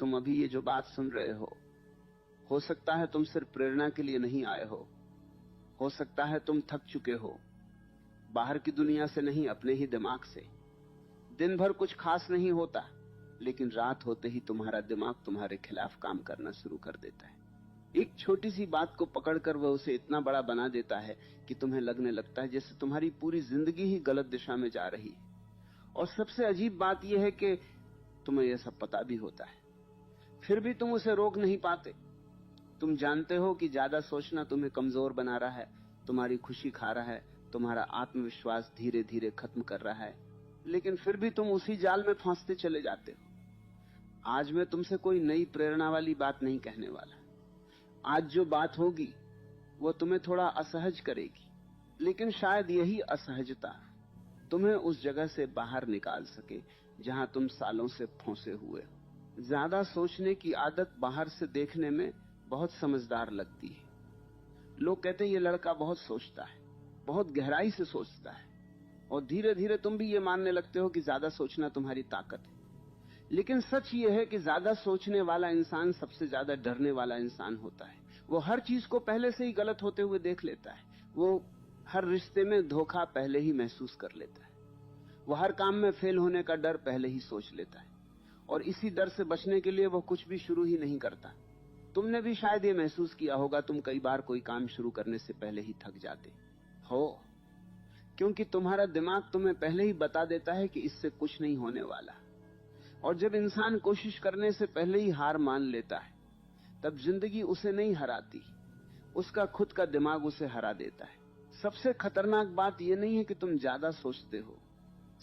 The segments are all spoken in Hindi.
तुम अभी ये जो बात सुन रहे हो सकता है तुम सिर्फ प्रेरणा के लिए नहीं आए हो सकता है तुम थक चुके हो, बाहर की दुनिया से नहीं, अपने ही दिमाग से। दिन भर कुछ खास नहीं होता, लेकिन रात होते ही तुम्हारा दिमाग तुम्हारे खिलाफ काम करना शुरू कर देता है। एक छोटी सी बात को पकड़कर वह उसे इतना बड़ा बना देता है कि तुम्हें लगने लगता है जैसे तुम्हारी पूरी जिंदगी ही गलत दिशा में जा रही है। और सबसे अजीब बात यह है कि तुम्हें यह सब पता भी होता है, फिर भी तुम उसे रोक नहीं पाते। तुम जानते हो कि ज्यादा सोचना तुम्हें कमजोर बना रहा है, तुम्हारी खुशी खा रहा है, तुम्हारा आत्मविश्वास धीरे धीरे खत्म कर रहा है, लेकिन फिर भी तुम उसी जाल में फंसते चले जाते हो। आज मैं तुमसे कोई नई प्रेरणा वाली बात नहीं कहने वाला। आज जो बात होगी वो तुम्हें थोड़ा असहज करेगी, लेकिन शायद यही असहजता तुम्हें उस जगह से बाहर निकाल सके जहां तुम सालों से फंसे हुए हो। ज्यादा सोचने की आदत बाहर से देखने में बहुत समझदार लगती है। लोग कहते हैं ये लड़का बहुत सोचता है, बहुत गहराई से सोचता है, और धीरे धीरे तुम भी ये मानने लगते हो कि ज्यादा सोचना तुम्हारी ताकत है। लेकिन सच ये है कि ज्यादा सोचने वाला इंसान सबसे ज्यादा डरने वाला इंसान होता है। वो हर चीज को पहले से ही गलत होते हुए देख लेता है, वो हर रिश्ते में धोखा पहले ही महसूस कर लेता है, वो हर काम में फेल होने का डर पहले ही सोच लेता है, और इसी डर से बचने के लिए वो कुछ भी शुरू ही नहीं करता। तुमने भी शायद ये महसूस किया होगा, तुम कई बार कोई काम शुरू करने से पहले ही थक जाते हो, क्योंकि तुम्हारा दिमाग तुम्हें पहले ही बता देता है कि इससे कुछ नहीं होने वाला। और जब इंसान कोशिश करने से पहले ही हार मान लेता है, तब जिंदगी उसे नहीं हराती, उसका खुद का दिमाग उसे हरा देता है। सबसे खतरनाक बात यह नहीं है कि तुम ज्यादा सोचते हो,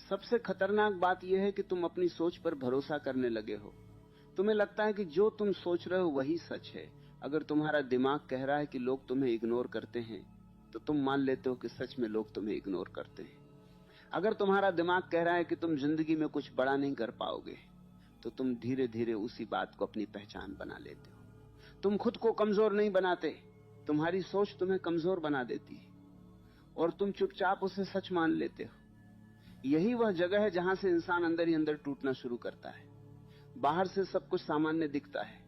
सबसे खतरनाक बात यह है कि तुम अपनी सोच पर भरोसा करने लगे हो। तुम्हें लगता है कि जो तुम सोच रहे हो वही सच है। अगर तुम्हारा दिमाग कह रहा है कि लोग तुम्हें इग्नोर करते हैं, तो तुम मान लेते हो कि सच में लोग तुम्हें इग्नोर करते हैं। अगर तुम्हारा दिमाग कह रहा है कि तुम जिंदगी में कुछ बड़ा नहीं कर पाओगे, तो तुम धीरे धीरे उसी बात को अपनी पहचान बना लेते हो। तुम खुद को कमजोर नहीं बनाते, तुम्हारी सोच तुम्हें कमजोर बना देती है, और तुम चुपचाप उसे सच मान लेते हो। यही वह जगह है जहां से इंसान अंदर ही अंदर टूटना शुरू करता है। बाहर से सब कुछ सामान्य दिखता है,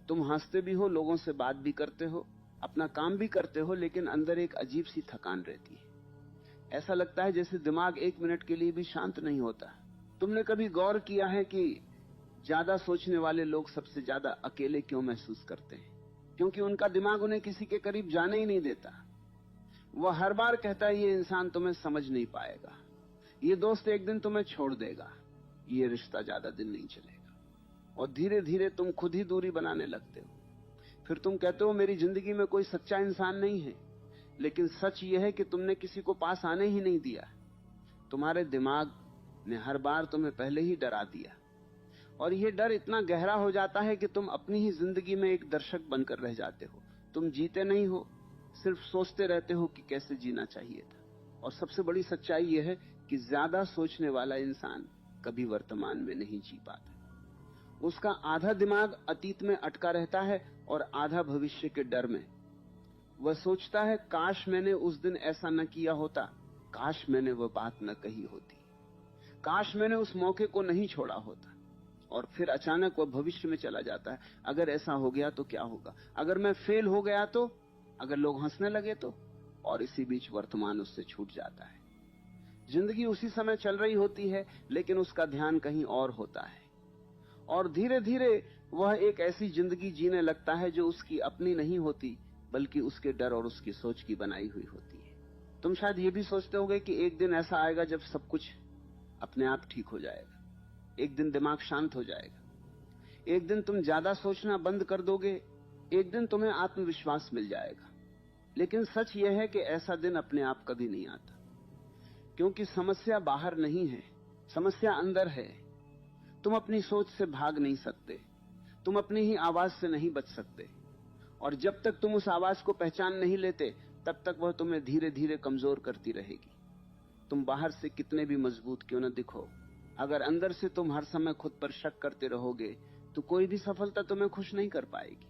तुम हंसते भी हो, लोगों से बात भी करते हो, अपना काम भी करते हो, लेकिन अंदर एक अजीब सी थकान रहती है। ऐसा लगता है जैसे दिमाग एक मिनट के लिए भी शांत नहीं होता। तुमने कभी गौर किया है कि ज्यादा सोचने वाले लोग सबसे ज्यादा अकेले क्यों महसूस करते हैं? क्योंकि उनका दिमाग उन्हें किसी के करीब जाने ही नहीं देता। वह हर बार कहता है ये इंसान तुम्हें समझ नहीं पाएगा, ये दोस्त एक दिन तुम्हें छोड़ देगा, ये रिश्ता ज्यादा दिन नहीं चलेगा, और धीरे धीरे तुम खुद ही दूरी बनाने लगते हो। फिर तुम कहते हो मेरी जिंदगी में कोई सच्चा इंसान नहीं है, लेकिन सच यह है कि तुमने किसी को पास आने ही नहीं दिया। तुम्हारे दिमाग ने हर बार तुम्हें पहले ही डरा दिया, और यह डर इतना गहरा हो जाता है कि तुम अपनी ही जिंदगी में एक दर्शक बनकर रह जाते हो। तुम जीते नहीं हो, सिर्फ सोचते रहते हो कि कैसे जीना चाहिए था। और सबसे बड़ी सच्चाई यह है कि ज्यादा सोचने वाला इंसान कभी वर्तमान में नहीं जी पाता। उसका आधा दिमाग अतीत में अटका रहता है और आधा भविष्य के डर में। वह सोचता है काश मैंने उस दिन ऐसा न किया होता, काश मैंने वह बात न कही होती, काश मैंने उस मौके को नहीं छोड़ा होता। और फिर अचानक वह भविष्य में चला जाता है, अगर ऐसा हो गया तो क्या होगा, अगर मैं फेल हो गया तो, अगर लोग हंसने लगे तो, और इसी बीच वर्तमान उससे छूट जाता है। जिंदगी उसी समय चल रही होती है, लेकिन उसका ध्यान कहीं और होता है, और धीरे धीरे वह एक ऐसी जिंदगी जीने लगता है जो उसकी अपनी नहीं होती, बल्कि उसके डर और उसकी सोच की बनाई हुई होती है। तुम शायद ये भी सोचते होगे कि एक दिन ऐसा आएगा जब सब कुछ अपने आप ठीक हो जाएगा, एक दिन दिमाग शांत हो जाएगा, एक दिन तुम ज्यादा सोचना बंद कर दोगे, एक दिन तुम्हें आत्मविश्वास मिल जाएगा। लेकिन सच यह है कि ऐसा दिन अपने आप कभी नहीं आता, क्योंकि समस्या बाहर नहीं है, समस्या अंदर है। तुम अपनी सोच से भाग नहीं सकते, तुम अपनी ही आवाज से नहीं बच सकते, और जब तक तुम उस आवाज को पहचान नहीं लेते, तब तक वह तुम्हें धीरे धीरे कमजोर करती रहेगी। तुम बाहर से कितने भी मजबूत क्यों न दिखो, अगर अंदर से तुम हर समय खुद पर शक करते रहोगे, तो कोई भी सफलता तुम्हें खुश नहीं कर पाएगी।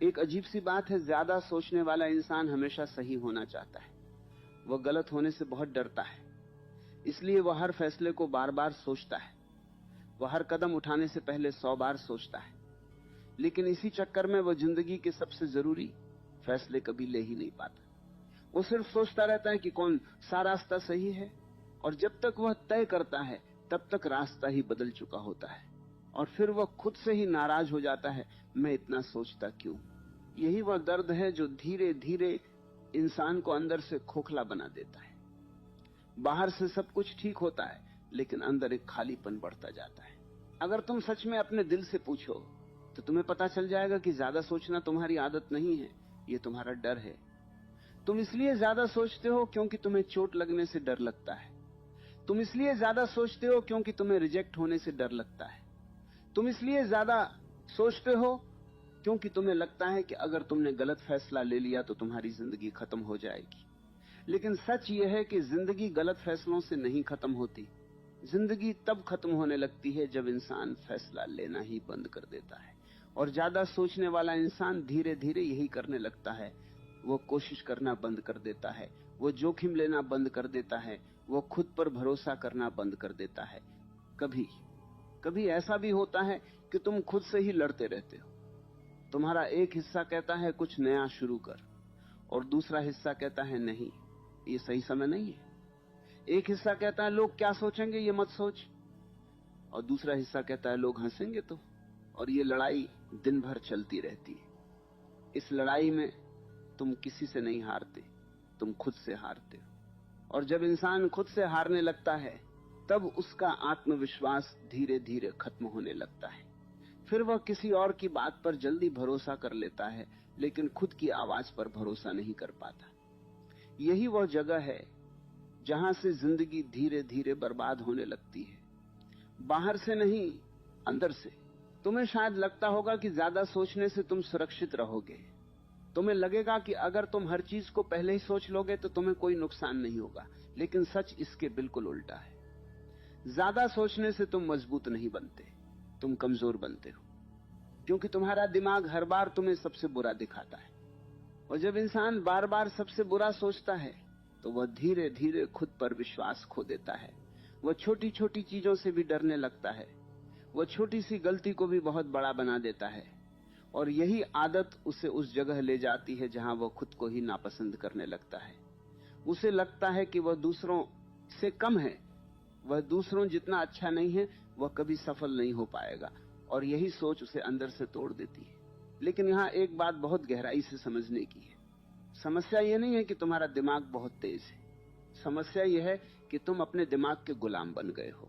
एक अजीब सी बात है, ज्यादा सोचने वाला इंसान हमेशा सही होना चाहता है। वह गलत होने से बहुत डरता है, इसलिए वह हर फैसले को बार बार सोचता है, वह हर कदम उठाने से पहले 100 बार सोचता है। लेकिन इसी चक्कर में वो जिंदगी के सबसे जरूरी फैसले कभी ले ही नहीं पाता। वो सिर्फ सोचता रहता है कि कौन सा रास्ता सही है, और जब तक वह तय करता है तब तक रास्ता ही बदल चुका होता है, और फिर वह खुद से ही नाराज हो जाता है, मैं इतना सोचता क्यों। यही वह दर्द है जो धीरे धीरे इंसान को अंदर से खोखला बना देता है। बाहर से सब कुछ ठीक होता है, लेकिन अंदर एक खालीपन बढ़ता जाता है। अगर तुम सच में अपने दिल से पूछो तो तुम्हें पता चल जाएगा कि ज्यादा सोचना तुम्हारी आदत नहीं है, ये तुम्हारा डर है। तुम इसलिए ज्यादा सोचते हो क्योंकि तुम्हें चोट लगने से डर लगता है। तुम इसलिए ज्यादा सोचते हो क्योंकि तुम्हें रिजेक्ट होने से डर लगता है। तुम इसलिए ज्यादा सोचते हो क्योंकि तुम्हें लगता है कि अगर तुमने गलत फैसला ले लिया तो तुम्हारी जिंदगी खत्म हो जाएगी। लेकिन सच यह है कि जिंदगी गलत फैसलों से नहीं खत्म होती। जिंदगी तब खत्म होने लगती है जब इंसान फैसला लेना ही बंद कर देता है। और ज्यादा सोचने वाला इंसान धीरे धीरे यही करने लगता है। वो कोशिश करना बंद कर देता है, वो जोखिम लेना बंद कर देता है, वो खुद पर भरोसा करना बंद कर देता है। कभी कभी ऐसा भी होता है कि तुम खुद से ही लड़ते रहते हो। तुम्हारा एक हिस्सा कहता है कुछ नया शुरू कर, और दूसरा हिस्सा कहता है नहीं, ये सही समय नहीं है। एक हिस्सा कहता है लोग क्या सोचेंगे ये मत सोच, और दूसरा हिस्सा कहता है लोग हंसेंगे तो। और ये लड़ाई दिन भर चलती रहती है। इस लड़ाई में तुम किसी से नहीं हारते, तुम खुद से हारते हो। और जब इंसान खुद से हारने लगता है तब उसका आत्मविश्वास धीरे धीरे खत्म होने लगता है। फिर वह किसी और की बात पर जल्दी भरोसा कर लेता है, लेकिन खुद की आवाज पर भरोसा नहीं कर पाता। यही वह जगह है जहां से जिंदगी धीरे धीरे बर्बाद होने लगती है। बाहर से नहीं, अंदर से। तुम्हें शायद लगता होगा कि ज्यादा सोचने से तुम सुरक्षित रहोगे। तुम्हें लगेगा कि अगर तुम हर चीज को पहले ही सोच लोगे तो तुम्हें कोई नुकसान नहीं होगा, लेकिन सच इसके बिल्कुल उल्टा है। ज्यादा सोचने से तुम मजबूत नहीं बनते, तुम कमजोर बनते हो, क्योंकि तुम्हारा दिमाग हर बार तुम्हें सबसे बुरा दिखाता है। और जब इंसान बार बार सबसे बुरा सोचता है तो वह धीरे धीरे खुद पर विश्वास खो देता है। वह छोटी छोटी चीजों से भी डरने लगता है। वह छोटी सी गलती को भी बहुत बड़ा बना देता है, और यही आदत उसे उस जगह ले जाती है जहां वह खुद को ही नापसंद करने लगता है। उसे लगता है कि वह दूसरों से कम है, वह दूसरों जितना अच्छा नहीं है, वह कभी सफल नहीं हो पाएगा, और यही सोच उसे अंदर से तोड़ देती है। लेकिन यहां एक बात बहुत गहराई से समझने की है। समस्या यह नहीं है कि तुम्हारा दिमाग बहुत तेज है, समस्या यह है कि तुम अपने दिमाग के गुलाम बन गए हो।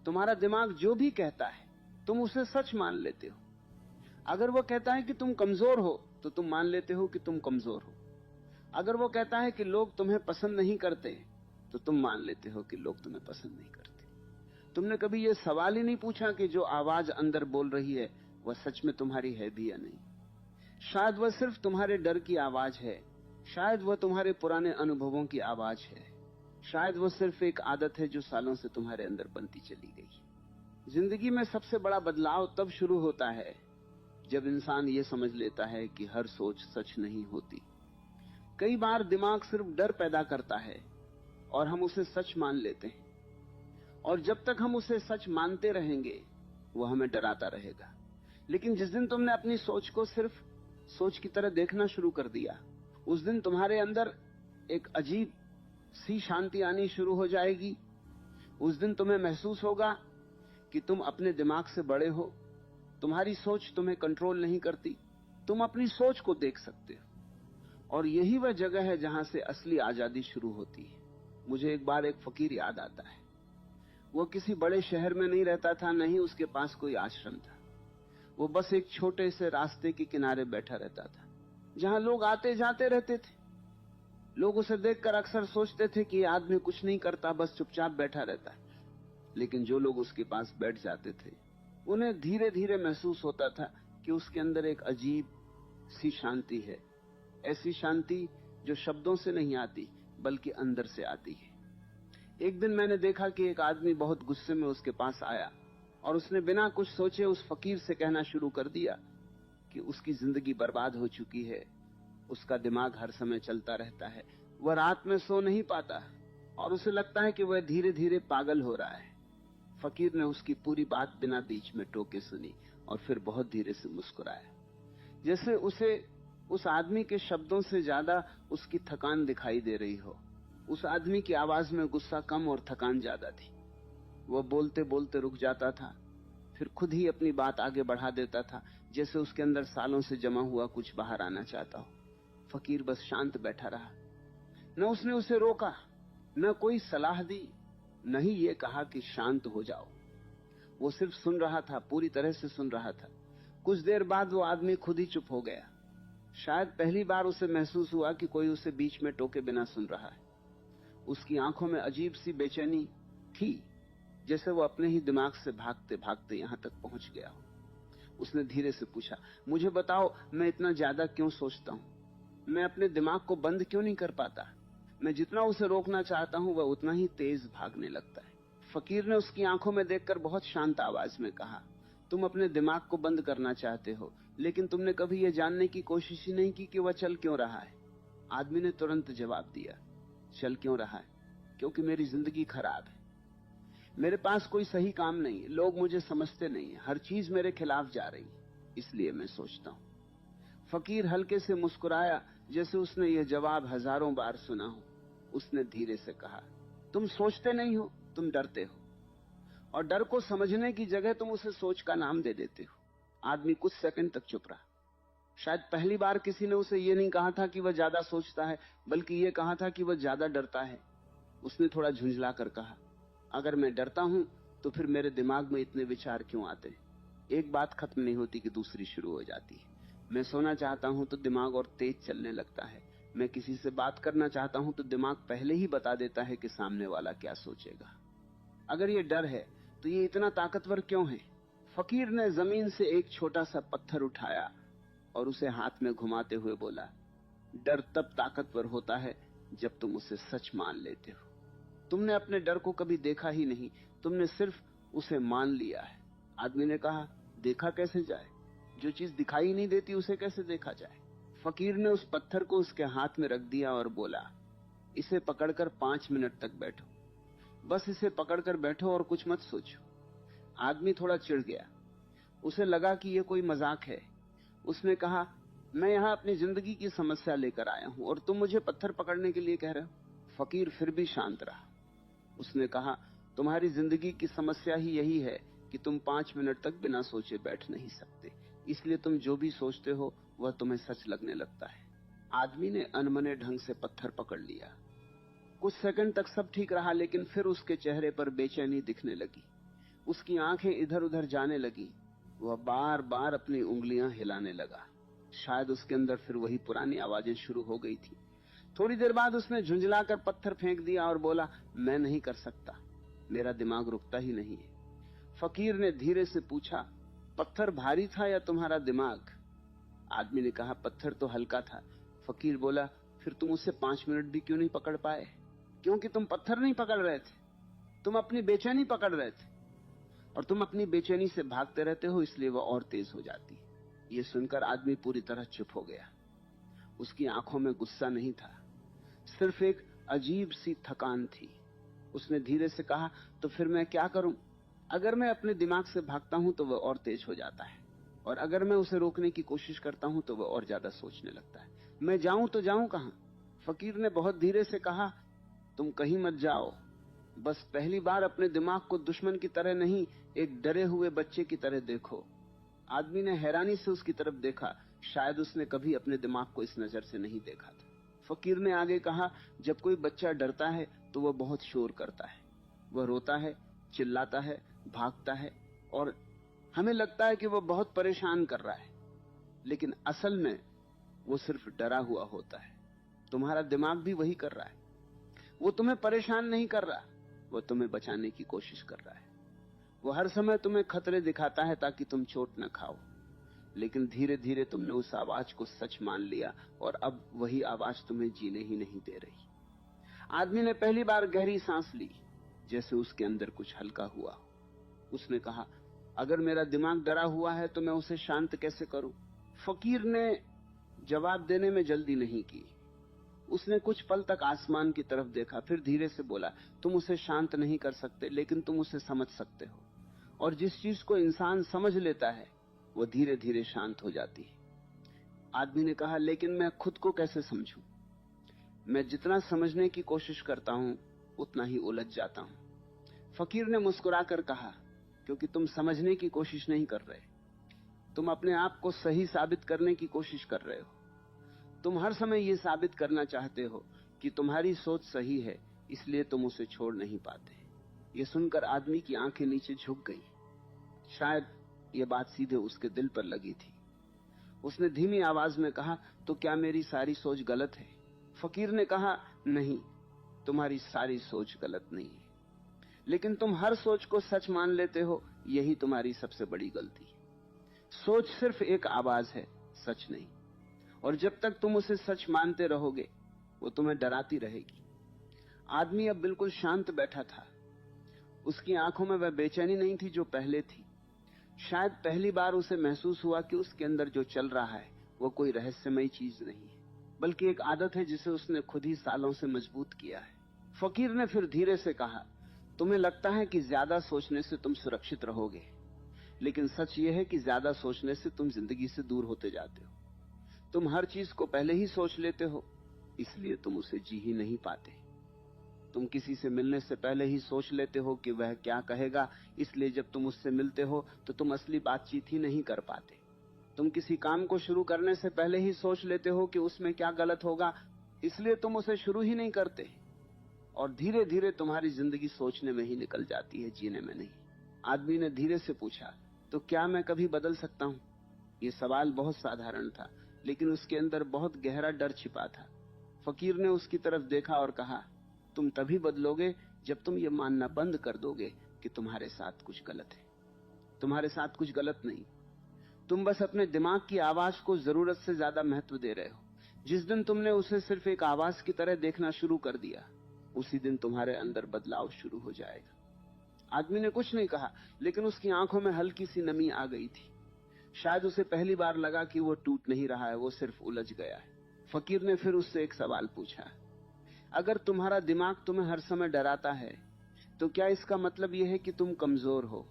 तुम्हारा दिमाग जो भी कहता है तुम उसे सच मान लेते हो। अगर वो कहता है कि तुम कमजोर हो तो तुम मान लेते हो कि तुम कमजोर हो। अगर वो कहता है कि लोग तुम्हें पसंद नहीं करते तो तुम मान लेते हो कि लोग तुम्हें पसंद नहीं करते। तुमने कभी यह सवाल ही नहीं पूछा कि जो आवाज अंदर बोल रही है वह सच में तुम्हारी है भी या नहीं। शायद वह सिर्फ तुम्हारे डर की आवाज है, शायद वह तुम्हारे पुराने अनुभवों की आवाज है, शायद वह सिर्फ एक आदत है जो सालों से तुम्हारे अंदर बनती चली गई। जिंदगी में सबसे बड़ा बदलाव तब शुरू होता है जब इंसान ये समझ लेता है कि हर सोच सच नहीं होती। कई बार दिमाग सिर्फ डर पैदा करता है और हम उसे सच मान लेते हैं, और जब तक हम उसे सच मानते रहेंगे वो हमें डराता रहेगा। लेकिन जिस दिन तुमने अपनी सोच को सिर्फ सोच की तरह देखना शुरू कर दिया, उस दिन तुम्हारे अंदर एक अजीब सी शांति आनी शुरू हो जाएगी। उस दिन तुम्हें महसूस होगा कि तुम अपने दिमाग से बड़े हो, तुम्हारी सोच तुम्हें कंट्रोल नहीं करती, तुम अपनी सोच को देख सकते हो। और यही वह जगह है जहां से असली आजादी शुरू होती है। मुझे एक बार एक फकीर याद आता है। वो किसी बड़े शहर में नहीं रहता था, न ही उसके पास कोई आश्रम था। वो बस एक छोटे से रास्ते के किनारे बैठा रहता था, जहां लोग आते जाते रहते थे। लोग उसे देखकर अक्सर सोचते थे कि ये आदमी कुछ नहीं करता, बस चुपचाप बैठा रहता है। लेकिन जो लोग उसके पास बैठ जाते थे उन्हें धीरे धीरे महसूस होता था कि उसके अंदर एक अजीब सी शांति है, ऐसी शांति जो शब्दों से नहीं आती बल्कि अंदर से आती है। एक दिन मैंने देखा कि एक आदमी बहुत गुस्से में उसके पास आया और उसने बिना कुछ सोचे उस फकीर से कहना शुरू कर दिया कि उसकी जिंदगी बर्बाद हो चुकी है, उसका दिमाग हर समय चलता रहता है, वह रात में सो नहीं पाता और उसे लगता है कि वह धीरे धीरे पागल हो रहा है। फकीर ने उसकी पूरी बात बिना बीच में टोके सुनी और फिर बहुत धीरे से मुस्कुराया, जैसे उसे उस आदमी के शब्दों से ज्यादा उसकी थकान दिखाई दे रही हो। उस आदमी की आवाज में गुस्सा कम और थकान ज्यादा थी। वह बोलते बोलते रुक जाता था, फिर खुद ही अपनी बात आगे बढ़ा देता था, जैसे उसके अंदर सालों से जमा हुआ कुछ बाहर आना चाहता हो। फकीर बस शांत बैठा रहा। न उसने उसे रोका, न कोई सलाह दी, न ही ये कहा कि शांत हो जाओ। वो सिर्फ सुन रहा था, पूरी तरह से सुन रहा था। कुछ देर बाद वो आदमी खुद ही चुप हो गया। शायद पहली बार उसे महसूस हुआ कि कोई उसे बीच में टोके बिना सुन रहा है। उसकी आंखों में अजीब सी बेचैनी थी, जैसे वो अपने ही दिमाग से भागते भागते यहां तक पहुंच गया हो। उसने धीरे से पूछा, मुझे बताओ, मैं इतना ज्यादा क्यों सोचता हूं? मैं अपने दिमाग को बंद क्यों नहीं कर पाता? मैं जितना उसे रोकना चाहता हूं वह उतना ही तेज भागने लगता है। फकीर ने उसकी आंखों में देखकर बहुत शांत आवाज में कहा, तुम अपने दिमाग को बंद करना चाहते हो, लेकिन तुमने कभी यह जानने की कोशिश ही नहीं की कि वह चल क्यों रहा है। आदमी ने तुरंत जवाब दिया, चल क्यों रहा है? क्योंकि मेरी जिंदगी खराब है। मेरे पास कोई सही काम नहीं है, लोग मुझे समझते नहीं है, हर चीज मेरे खिलाफ जा रही है, इसलिए मैं सोचता हूं। फकीर हल्के से मुस्कुराया, जैसे उसने यह जवाब हजारों बार सुना हो। उसने धीरे से कहा, तुम सोचते नहीं हो, तुम डरते हो, और डर को समझने की जगह तुम उसे सोच का नाम दे देते हो। आदमी कुछ सेकंड तक चुप रहा। शायद पहली बार किसी ने उसे यह नहीं कहा था कि वह ज्यादा सोचता है, बल्कि यह कहा था कि वह ज्यादा डरता है। उसने थोड़ा झुंझला कर कहा, अगर मैं डरता हूं तो फिर मेरे दिमाग में इतने विचार क्यों आते? एक बात खत्म नहीं होती कि दूसरी शुरू हो जाती है। मैं सोना चाहता हूं तो दिमाग और तेज चलने लगता है। मैं किसी से बात करना चाहता हूं तो दिमाग पहले ही बता देता है कि सामने वाला क्या सोचेगा। अगर ये डर है तो ये इतना ताकतवर क्यों है? फकीर ने जमीन से एक छोटा सा पत्थर उठाया और उसे हाथ में घुमाते हुए बोला, डर तब ताकतवर होता है जब तुम उसे सच मान लेते हो। तुमने अपने डर को कभी देखा ही नहीं, तुमने सिर्फ उसे मान लिया है। आदमी ने कहा, देखा कैसे जाए? जो चीज दिखाई नहीं देती उसे कैसे देखा जाए? फकीर ने उस पत्थर को उसके हाथ में रख दिया और बोला, इसे पकड़कर 5 मिनट तक बैठो, बस इसे पकड़कर बैठो और कुछ मत सोचो। आदमी थोड़ा चिढ़ गया, उसे लगा कि यह कोई मजाक है। उसने कहा, मैं यहां अपनी जिंदगी की समस्या लेकर आया हूं और तुम मुझे पत्थर पकड़ने के लिए कह रहे हो? फकीर फिर भी शांत रहा। उसने कहा, तुम्हारी जिंदगी की समस्या ही यही है कि तुम 5 मिनट तक बिना सोचे बैठ नहीं सकते, इसलिए तुम जो भी सोचते हो वह तुम्हें सच लगने लगता है। आदमी ने अनमने ढंग से पत्थर पकड़ लिया। कुछ सेकंड तक सब ठीक रहा, लेकिन फिर उसके चेहरे पर बेचैनी दिखने लगी। उसकी आंखें इधर उधर जाने लगी। वह बार बार अपनी उंगलियां हिलाने लगा। शायद उसके अंदर फिर वही पुरानी आवाजें शुरू हो गई थी। थोड़ी देर बाद उसने झुंझलाकर पत्थर फेंक दिया और बोला, मैं नहीं कर सकता, मेरा दिमाग रुकता ही नहीं है। फकीर ने धीरे से पूछा, पत्थर भारी था या तुम्हारा दिमाग? आदमी ने कहा, पत्थर तो हल्का था। फकीर बोला, फिर तुम उसे 5 मिनट भी क्यों नहीं पकड़ पाए? क्योंकि तुम पत्थर नहीं पकड़ रहे थे, तुम अपनी बेचैनी पकड़ रहे थे, और तुम अपनी बेचैनी से भागते रहते हो, इसलिए वह और तेज हो जाती है। यह सुनकर आदमी पूरी तरह चुप हो गया। उसकी आंखों में गुस्सा नहीं था, सिर्फ एक अजीब सी थकान थी। उसने धीरे से कहा, तो फिर मैं क्या करूं? अगर मैं अपने दिमाग से भागता हूं तो वह और तेज हो जाता है, और अगर मैं उसे रोकने की कोशिश करता हूं तो वह और ज्यादा सोचने लगता है। मैं जाऊं तो जाऊं कहां? फकीर ने बहुत धीरे से कहा, तुम कहीं मत जाओ, बस पहली बार अपने दिमाग को दुश्मन की तरह नहीं, एक डरे हुए बच्चे की तरह देखो। आदमी ने हैरानी से उसकी तरफ देखा। शायद उसने कभी अपने दिमाग को इस नजर से नहीं देखा था। फकीर ने आगे कहा, जब कोई बच्चा डरता है तो वह बहुत शोर करता है, वह रोता है, चिल्लाता है, भागता है, और हमें लगता है कि वह बहुत परेशान कर रहा है, लेकिन असल में वो सिर्फ डरा हुआ होता है। तुम्हारा दिमाग भी वही कर रहा है। वो तुम्हें परेशान नहीं कर रहा, वो तुम्हें बचाने की कोशिश कर रहा है। वो हर समय तुम्हें खतरे दिखाता है ताकि तुम चोट न खाओ, लेकिन धीरे धीरे तुमने उस आवाज को सच मान लिया और अब वही आवाज तुम्हें जीने ही नहीं दे रही। आदमी ने पहली बार गहरी सांस ली, जैसे उसके अंदर कुछ हल्का हुआ। उसने कहा, अगर मेरा दिमाग डरा हुआ है तो मैं उसे शांत कैसे करूं? फकीर ने जवाब देने में जल्दी नहीं की। उसने कुछ पल तक आसमान की तरफ देखा, फिर धीरे से बोला, तुम उसे शांत नहीं कर सकते, लेकिन तुम उसे समझ सकते हो, और जिस चीज को इंसान समझ लेता है वो धीरे धीरे शांत हो जाती है। आदमी ने कहा, लेकिन मैं खुद को कैसे समझूं? मैं जितना समझने की कोशिश करता हूं उतना ही उलझ जाता हूं। फकीर ने मुस्कुराकर कहा, क्योंकि तुम समझने की कोशिश नहीं कर रहे, तुम अपने आप को सही साबित करने की कोशिश कर रहे हो। तुम हर समय यह साबित करना चाहते हो कि तुम्हारी सोच सही है, इसलिए तुम उसे छोड़ नहीं पाते। यह सुनकर आदमी की आंखें नीचे झुक गई। शायद यह बात सीधे उसके दिल पर लगी थी। उसने धीमी आवाज में कहा, तो क्या मेरी सारी सोच गलत है? फकीर ने कहा, नहीं, तुम्हारी सारी सोच गलत नहीं है, लेकिन तुम हर सोच को सच मान लेते हो, यही तुम्हारी सबसे बड़ी गलती है। सोच सिर्फ एक आवाज है, सच नहीं। और जब तक तुम उसे सच मानते रहोगे, वो तुम्हें डराती रहेगी। आदमी अब बिल्कुल शांत बैठा था। उसकी आंखों में वह बेचैनी नहीं थी जो पहले थी। शायद पहली बार उसे महसूस हुआ कि उसके अंदर जो चल रहा है वो कोई रहस्यमयी चीज नहीं है, बल्कि एक आदत है जिसे उसने खुद ही सालों से मजबूत किया है। फकीर ने फिर धीरे से कहा, तुम्हें लगता है कि ज्यादा सोचने से तुम सुरक्षित रहोगे, लेकिन सच यह है कि ज्यादा सोचने से तुम जिंदगी से दूर होते जाते हो। तुम हर चीज को पहले ही सोच लेते हो, इसलिए तुम उसे जी ही नहीं पाते। तुम किसी से मिलने से पहले ही सोच लेते हो कि वह क्या कहेगा, इसलिए जब तुम उससे मिलते हो तो तुम असली बातचीत ही नहीं कर पाते। तुम किसी काम को शुरू करने से पहले ही सोच लेते हो कि उसमें क्या गलत होगा, इसलिए तुम उसे शुरू ही नहीं करते। और धीरे धीरे तुम्हारी जिंदगी सोचने में ही निकल जाती है, जीने में नहीं। आदमी ने धीरे से पूछा, तो क्या मैं कभी बदल सकता हूं? यह सवाल बहुत साधारण था, लेकिन उसके अंदर बहुत गहरा डर छिपा था। फकीर ने उसकी तरफ देखा और कहा, तुम तभी बदलोगे जब तुम ये मानना बंद कर दोगे कि तुम्हारे साथ कुछ गलत है। तुम्हारे साथ कुछ गलत नहीं, तुम बस अपने दिमाग की आवाज को जरूरत से ज्यादा महत्व दे रहे हो। जिस दिन तुमने उसे सिर्फ एक आवाज की तरह देखना शुरू कर दिया, उसी दिन तुम्हारे अंदर बदलाव शुरू हो जाएगा। आदमी ने कुछ नहीं कहा, लेकिन उसकी आंखों में हल्की सी नमी आ गई थी। शायद उसे पहली बार लगा कि वो टूट नहीं रहा है, वो सिर्फ उलझ गया है। फकीर ने फिर उससे एक सवाल पूछा, अगर तुम्हारा दिमाग तुम्हें हर समय डराता है, तो क्या इसका मतलब यह है कि तुम कमजोर हो,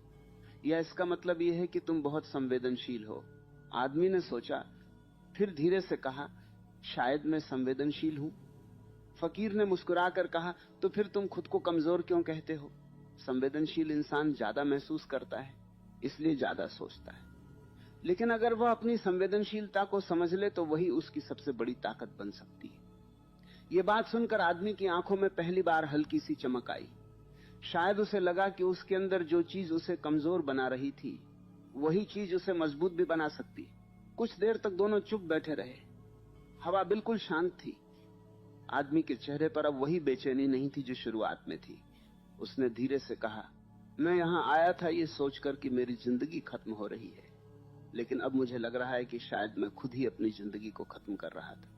या इसका मतलब यह है कि तुम बहुत संवेदनशील हो? आदमी ने सोचा, फिर धीरे से कहा, शायद मैं संवेदनशील हूं। फकीर ने मुस्कुराकर कहा, तो फिर तुम खुद को कमजोर क्यों कहते हो? संवेदनशील इंसान ज्यादा महसूस करता है, इसलिए ज्यादा सोचता है। लेकिन अगर वह अपनी संवेदनशीलता को समझ ले तो वही उसकी सबसे बड़ी ताकत बन सकती है। यह बात सुनकर आदमी की आंखों में पहली बार हल्की सी चमक आई। शायद उसे लगा कि उसके अंदर जो चीज उसे कमजोर बना रही थी, वही चीज उसे मजबूत भी बना सकती है। कुछ देर तक दोनों चुप बैठे रहे। हवा बिल्कुल शांत थी। आदमी के चेहरे पर अब वही बेचैनी नहीं थी जो शुरुआत में थी। उसने धीरे से कहा, मैं यहां आया था ये सोचकर कि मेरी जिंदगी खत्म हो रही है, लेकिन अब मुझे लग रहा है कि शायद मैं खुद ही अपनी जिंदगी को खत्म कर रहा था।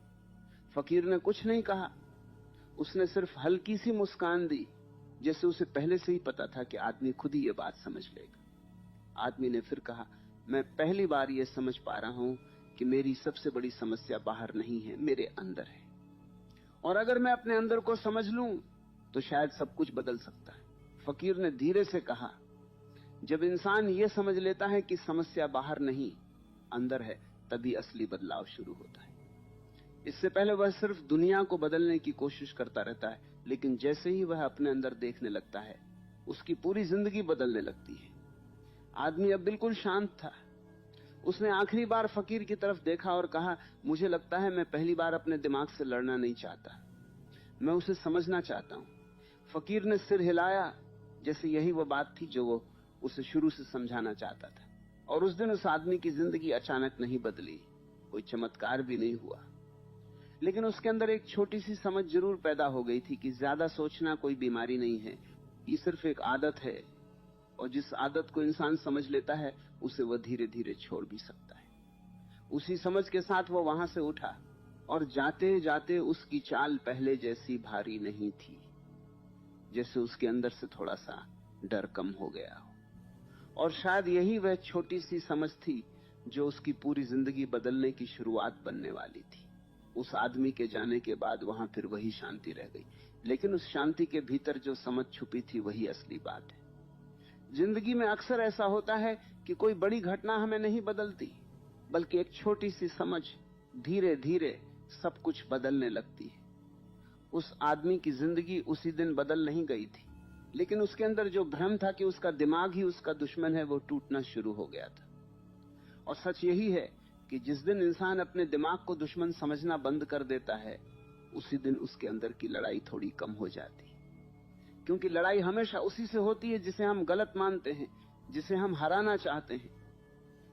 फकीर ने कुछ नहीं कहा, उसने सिर्फ हल्की सी मुस्कान दी, जैसे उसे पहले से ही पता था कि आदमी खुद ही ये बात समझ लेगा। आदमी ने फिर कहा, मैं पहली बार ये समझ पा रहा हूं कि मेरी सबसे बड़ी समस्या बाहर नहीं है, मेरे अंदर है। और अगर मैं अपने अंदर को समझ लूं तो शायद सब कुछ बदल सकता है। फकीर ने धीरे से कहा, जब इंसान ये समझ लेता है कि समस्या बाहर नहीं, अंदर है, तभी असली बदलाव शुरू होता है। इससे पहले वह सिर्फ दुनिया को बदलने की कोशिश करता रहता है, लेकिन जैसे ही वह अपने अंदर देखने लगता है, उसकी पूरी जिंदगी बदलने लगती है। आदमी अब बिल्कुल शांत था। उसने आखिरी बार फकीर की तरफ देखा और कहा, मुझे लगता है मैं पहली बार अपने दिमाग से लड़ना नहीं चाहता, मैं उसे समझना चाहता हूं। फकीर ने सिर हिलाया, जैसे यही वो बात थी जो वो उसे शुरू से समझाना चाहता था। और उस दिन उस आदमी की जिंदगी अचानक नहीं बदली, कोई चमत्कार भी नहीं हुआ, लेकिन उसके अंदर एक छोटी सी समझ जरूर पैदा हो गई थी कि ज्यादा सोचना कोई बीमारी नहीं है, ये सिर्फ एक आदत है, और जिस आदत को इंसान समझ लेता है उसे वह धीरे धीरे छोड़ भी सकता है। उसी समझ के साथ वो वहां से उठा, और जाते जाते उसकी चाल पहले जैसी भारी नहीं थी, जैसे उसके अंदर से थोड़ा सा डर कम हो गया हो। और शायद यही वह छोटी सी समझ थी जो उसकी पूरी जिंदगी बदलने की शुरुआत बनने वाली थी। उस आदमी के जाने के बाद वहां फिर वही शांति रह गई, लेकिन उस शांति के भीतर जो समझ छुपी थी वही असली बात है। जिंदगी में अक्सर ऐसा होता है कि कोई बड़ी घटना हमें नहीं बदलती, बल्कि एक छोटी सी समझ धीरे धीरे सब कुछ बदलने लगती है। उस आदमी की जिंदगी उसी दिन बदल नहीं गई थी, लेकिन उसके अंदर जो भ्रम था कि उसका दिमाग ही उसका दुश्मन है, वो टूटना शुरू हो गया था। और सच यही है कि जिस दिन इंसान अपने दिमाग को दुश्मन समझना बंद कर देता है, उसी दिन उसके अंदर की लड़ाई थोड़ी कम हो जाती है। क्योंकि लड़ाई हमेशा उसी से होती है जिसे हम गलत मानते हैं, जिसे हम हराना चाहते हैं।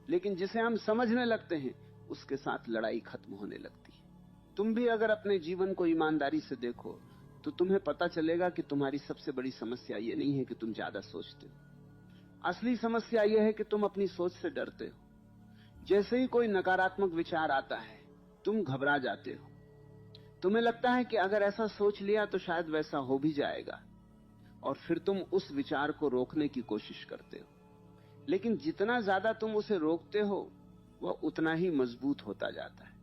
लेकिन जिसे हम समझने लगते हैं, उसके साथ लड़ाई खत्म होने लगती है। तुम भी अगर अपने जीवन को ईमानदारी से देखो तो तुम्हें पता चलेगा कि तुम्हारी सबसे बड़ी समस्या यह नहीं है कि तुम ज्यादा सोचते हो। असली समस्या यह है कि तुम अपनी सोच से डरते हो। जैसे ही कोई नकारात्मक विचार आता है, तुम घबरा जाते हो। तुम्हें लगता है कि अगर ऐसा सोच लिया तो शायद वैसा हो भी जाएगा, और फिर तुम उस विचार को रोकने की कोशिश करते हो। लेकिन जितना ज्यादा तुम उसे रोकते हो, वह उतना ही मजबूत होता जाता है।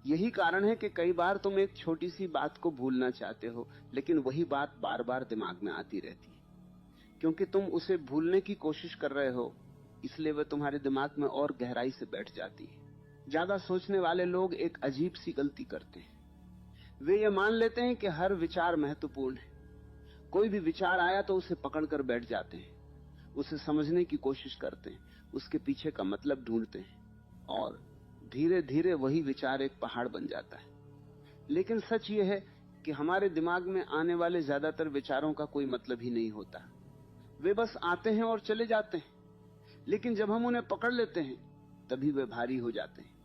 यही कारण है कि कई बार तुम एक छोटी सी बात को भूलना चाहते हो, लेकिन वही बात बार बार दिमाग में आती रहती है। क्योंकि तुम उसे भूलने की कोशिश कर रहे हो, इसलिए वह तुम्हारे दिमाग में और गहराई से बैठ जाती है। ज्यादा सोचने वाले लोग एक अजीब सी गलती करते हैं। वे ये मान लेते हैं कि हर विचार महत्वपूर्ण है। कोई भी विचार आया तो उसे पकड़कर बैठ जाते हैं, उसे समझने की कोशिश करते हैं, उसके पीछे का मतलब ढूंढते हैं, और धीरे धीरे वही विचार एक पहाड़ बन जाता है। लेकिन सच यह है कि हमारे दिमाग में आने वाले ज्यादातर विचारों का कोई मतलब ही नहीं होता। वे बस आते हैं और चले जाते हैं, लेकिन जब हम उन्हें पकड़ लेते हैं, तभी वे भारी हो जाते हैं।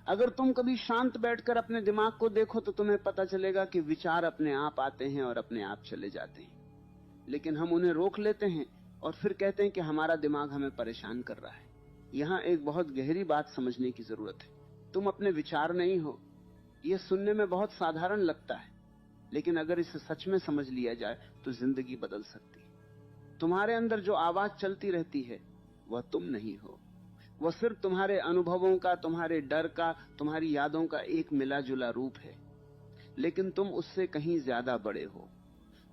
अगर तुम कभी शांत बैठकर अपने दिमाग को देखो तो तुम्हें पता चलेगा कि विचार अपने आप आते हैं और अपने आप चले जाते हैं। लेकिन हम उन्हें रोक लेते हैं और फिर कहते हैं कि हमारा दिमाग हमें परेशान कर रहा है। यहां एक बहुत गहरी बात समझने की जरूरत है। तुम अपने विचार नहीं हो। यह सुनने में बहुत साधारण लगता है, लेकिन अगर इसे सच में समझ लिया जाए तो जिंदगी बदल सकती है। तुम्हारे अंदर जो आवाज चलती रहती है, वह तुम नहीं हो। वह सिर्फ तुम्हारे अनुभवों का, तुम्हारे डर का, तुम्हारी यादों का एक मिला जुला रूप है। लेकिन तुम उससे कहीं ज्यादा बड़े हो।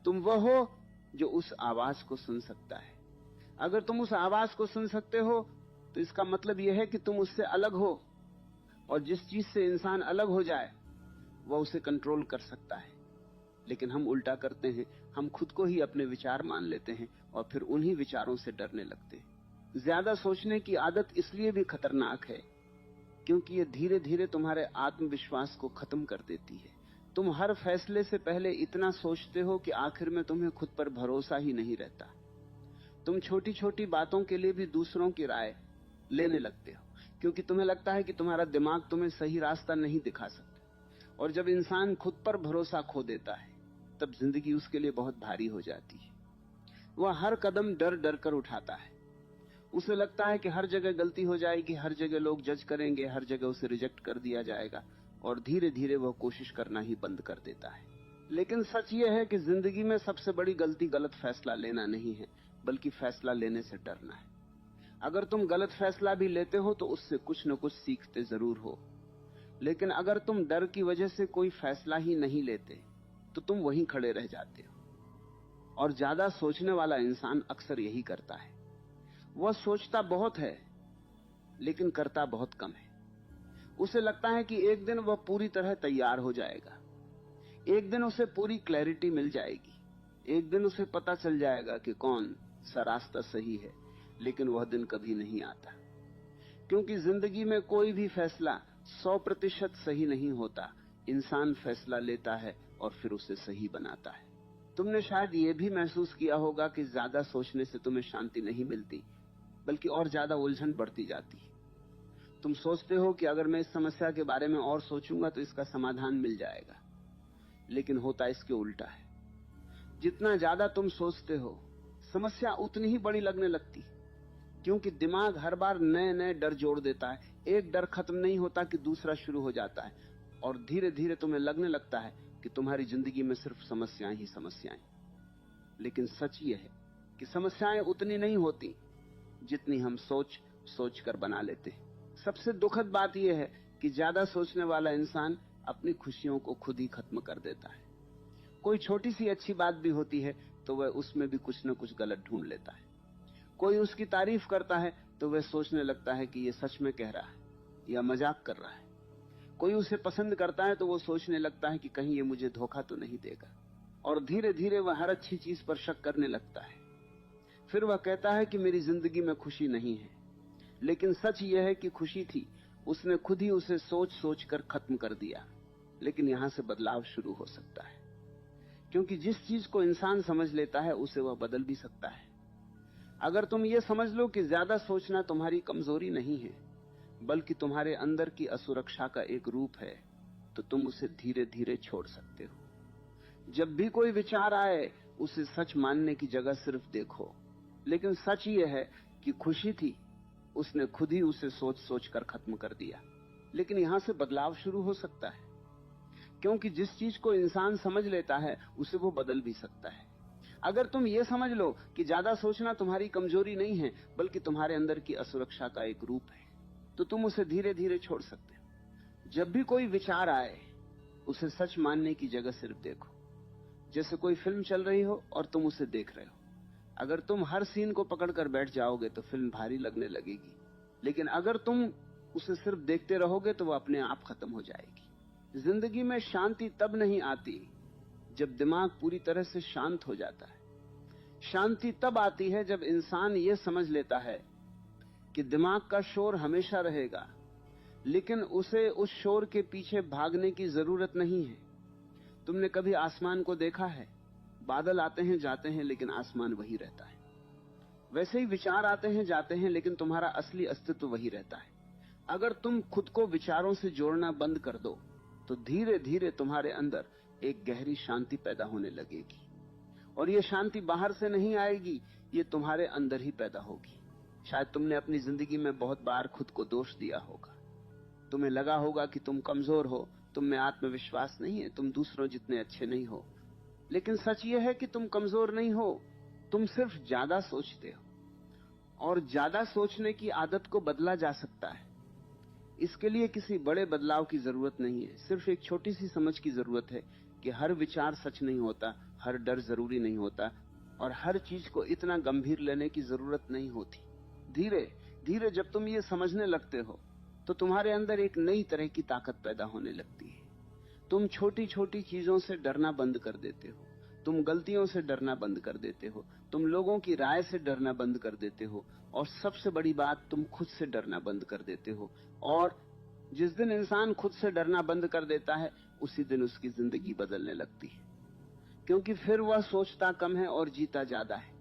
तुम वह हो जो उस आवाज को सुन सकता है। अगर तुम उस आवाज को सुन सकते हो तो इसका मतलब यह है कि तुम उससे अलग हो, और जिस चीज से इंसान अलग हो जाए वह उसे कंट्रोल कर सकता है। लेकिन हम उल्टा करते हैं, हम खुद को ही अपने विचार मान लेते हैं और फिर उन्हीं विचारों से डरने लगते हैं। ज्यादा सोचने की आदत इसलिए भी खतरनाक है क्योंकि यह धीरे धीरे तुम्हारे आत्मविश्वास को खत्म कर देती है। तुम हर फैसले से पहले इतना सोचते हो कि आखिर में तुम्हें खुद पर भरोसा ही नहीं रहता। तुम छोटी छोटी बातों के लिए भी दूसरों की राय लेने लगते हो, क्योंकि तुम्हें लगता है कि तुम्हारा दिमाग तुम्हें सही रास्ता नहीं दिखा सकता। और जब इंसान खुद पर भरोसा खो देता है, तब जिंदगी उसके लिए बहुत भारी हो जाती है। वह हर कदम डर डर कर उठाता है। उसे लगता है कि हर जगह गलती हो जाएगी, हर जगह लोग जज करेंगे, हर जगह उसे रिजेक्ट कर दिया जाएगा, और धीरे धीरे वह कोशिश करना ही बंद कर देता है। लेकिन सच यह है कि जिंदगी में सबसे बड़ी गलती गलत फैसला लेना नहीं है, बल्कि फैसला लेने से डरना है। अगर तुम गलत फैसला भी लेते हो तो उससे कुछ न कुछ सीखते जरूर हो। लेकिन अगर तुम डर की वजह से कोई फैसला ही नहीं लेते तो तुम वहीं खड़े रह जाते हो। और ज्यादा सोचने वाला इंसान अक्सर यही करता है। वह सोचता बहुत है लेकिन करता बहुत कम है। उसे लगता है कि एक दिन वह पूरी तरह तैयार हो जाएगा, एक दिन उसे पूरी क्लैरिटी मिल जाएगी, एक दिन उसे पता चल जाएगा कि कौन सा रास्ता सही है। लेकिन वह दिन कभी नहीं आता, क्योंकि जिंदगी में कोई भी फैसला 100% सही नहीं होता। इंसान फैसला लेता है और फिर उसे सही बनाता है। तुमने शायद यह भी महसूस किया होगा कि ज्यादा सोचने से तुम्हें शांति नहीं मिलती, बल्कि और ज्यादा उलझन बढ़ती जाती है। तुम सोचते हो कि अगर मैं इस समस्या के बारे में और सोचूंगा तो इसका समाधान मिल जाएगा, लेकिन होता इसके उल्टा है। जितना ज्यादा तुम सोचते हो, समस्या उतनी ही बड़ी लगने लगती, क्योंकि दिमाग हर बार नए नए डर जोड़ देता है। एक डर खत्म नहीं होता कि दूसरा शुरू हो जाता है, और धीरे धीरे तुम्हें लगने लगता है कि तुम्हारी जिंदगी में सिर्फ समस्याएं ही समस्याएं। लेकिन सच यह है कि समस्याएं उतनी नहीं होती जितनी हम सोच सोच कर बना लेते हैं। सबसे दुखद बात यह है कि ज्यादा सोचने वाला इंसान अपनी खुशियों को खुद ही खत्म कर देता है। कोई छोटी सी अच्छी बात भी होती है तो वह उसमें भी कुछ न कुछ गलत ढूंढ लेता है। कोई उसकी तारीफ करता है तो वह सोचने लगता है कि यह सच में कह रहा है या मजाक कर रहा है। कोई उसे पसंद करता है तो वो सोचने लगता है कि कहीं ये मुझे धोखा तो नहीं देगा, और धीरे धीरे वह हर अच्छी चीज पर शक करने लगता है। फिर वह कहता है कि मेरी जिंदगी में खुशी नहीं है, लेकिन सच यह है कि खुशी थी, उसने खुद ही उसे सोच सोच कर खत्म कर दिया। लेकिन यहां से बदलाव शुरू हो सकता है, क्योंकि जिस चीज को इंसान समझ लेता है उसे वह बदल भी सकता है। अगर तुम ये समझ लो कि ज्यादा सोचना तुम्हारी कमजोरी नहीं है, बल्कि तुम्हारे अंदर की असुरक्षा का एक रूप है, तो तुम उसे धीरे धीरे छोड़ सकते हो। जब भी कोई विचार आए, उसे सच मानने की जगह सिर्फ देखो। लेकिन सच ये है कि खुशी थी, उसने खुद ही उसे सोच सोच कर खत्म कर दिया। लेकिन यहां से बदलाव शुरू हो सकता है, क्योंकि जिस चीज को इंसान समझ लेता है उसे वो बदल भी सकता है। अगर तुम ये समझ लो कि ज्यादा सोचना तुम्हारी कमजोरी नहीं है, बल्कि तुम्हारे अंदर की असुरक्षा का एक रूप है, तो तुम उसे धीरे धीरे छोड़ सकते हो। जब भी कोई विचार आए, उसे सच मानने की जगह सिर्फ देखो। जैसे कोई फिल्म चल रही हो और तुम उसे देख रहे हो। अगर तुम हर सीन को पकड़कर बैठ जाओगे तो फिल्म भारी लगने लगेगी, लेकिन अगर तुम उसे सिर्फ देखते रहोगे तो वह अपने आप खत्म हो जाएगी। जिंदगी में शांति तब नहीं आती जब दिमाग पूरी तरह से शांत हो जाता है। शांति तब आती है जब इंसान यह समझ लेता है कि दिमाग का शोर हमेशा रहेगा, लेकिन उसे उस शोर के पीछे भागने की जरूरत नहीं है। तुमने कभी आसमान को देखा है? बादल आते हैं जाते हैं, लेकिन आसमान वही रहता है। वैसे ही विचार आते हैं जाते हैं, लेकिन तुम्हारा असली अस्तित्व वही रहता है। अगर तुम खुद को विचारों से जोड़ना बंद कर दो, तो धीरे धीरे तुम्हारे अंदर एक गहरी शांति पैदा होने लगेगी। और ये शांति बाहर से नहीं आएगी, ये तुम्हारे अंदर ही पैदा होगी। शायद तुमने अपनी जिंदगी में बहुत बार खुद को दोष दिया होगा। तुम्हें लगा होगा कि तुम कमजोर हो, तुम में आत्मविश्वास नहीं है, तुम दूसरों जितने अच्छे नहीं हो। लेकिन सच यह है कि तुम कमजोर नहीं हो, तुम सिर्फ ज्यादा सोचते हो। और ज्यादा सोचने की आदत को बदला जा सकता है। इसके लिए किसी बड़े बदलाव की जरूरत नहीं है, सिर्फ एक छोटी सी समझ की जरूरत है कि हर विचार सच नहीं होता, हर डर जरूरी नहीं होता, और हर चीज को इतना गंभीर लेने की जरूरत नहीं होती। धीरे धीरे जब तुम ये समझने लगते हो, तो तुम्हारे अंदर एक नई तरह की ताकत पैदा होने लगती है। तुम छोटी छोटी चीजों से डरना बंद कर देते हो, तुम गलतियों से डरना बंद कर देते हो, तुम लोगों की राय से डरना बंद कर देते हो, और सबसे बड़ी बात, तुम खुद से डरना बंद कर देते हो। और जिस दिन इंसान खुद से डरना बंद कर देता है, उसी दिन उसकी जिंदगी बदलने लगती है, क्योंकि फिर वह सोचता कम है और जीता ज्यादा है।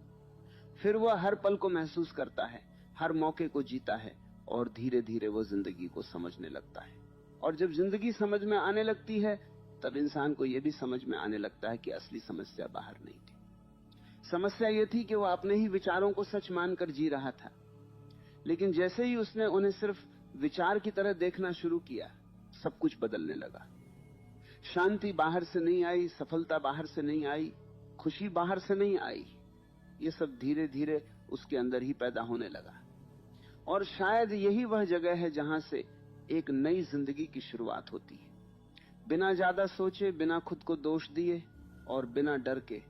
फिर वह हर पल को महसूस करता है, हर मौके को जीता है, और धीरे धीरे वो जिंदगी को समझने लगता है। और जब जिंदगी समझ में आने लगती है, तब इंसान को यह भी समझ में आने लगता है कि असली समस्या बाहर नहीं थी। समस्या यह थी कि वह अपने ही विचारों को सच मानकर जी रहा था। लेकिन जैसे ही उसने उन्हें सिर्फ विचार की तरह देखना शुरू किया, सब कुछ बदलने लगा। शांति बाहर से नहीं आई, सफलता बाहर से नहीं आई, खुशी बाहर से नहीं आई। ये सब धीरे धीरे उसके अंदर ही पैदा होने लगा। और शायद यही वह जगह है जहां से एक नई जिंदगी की शुरुआत होती है। बिना ज्यादा सोचे, बिना खुद को दोष दिए और बिना डर के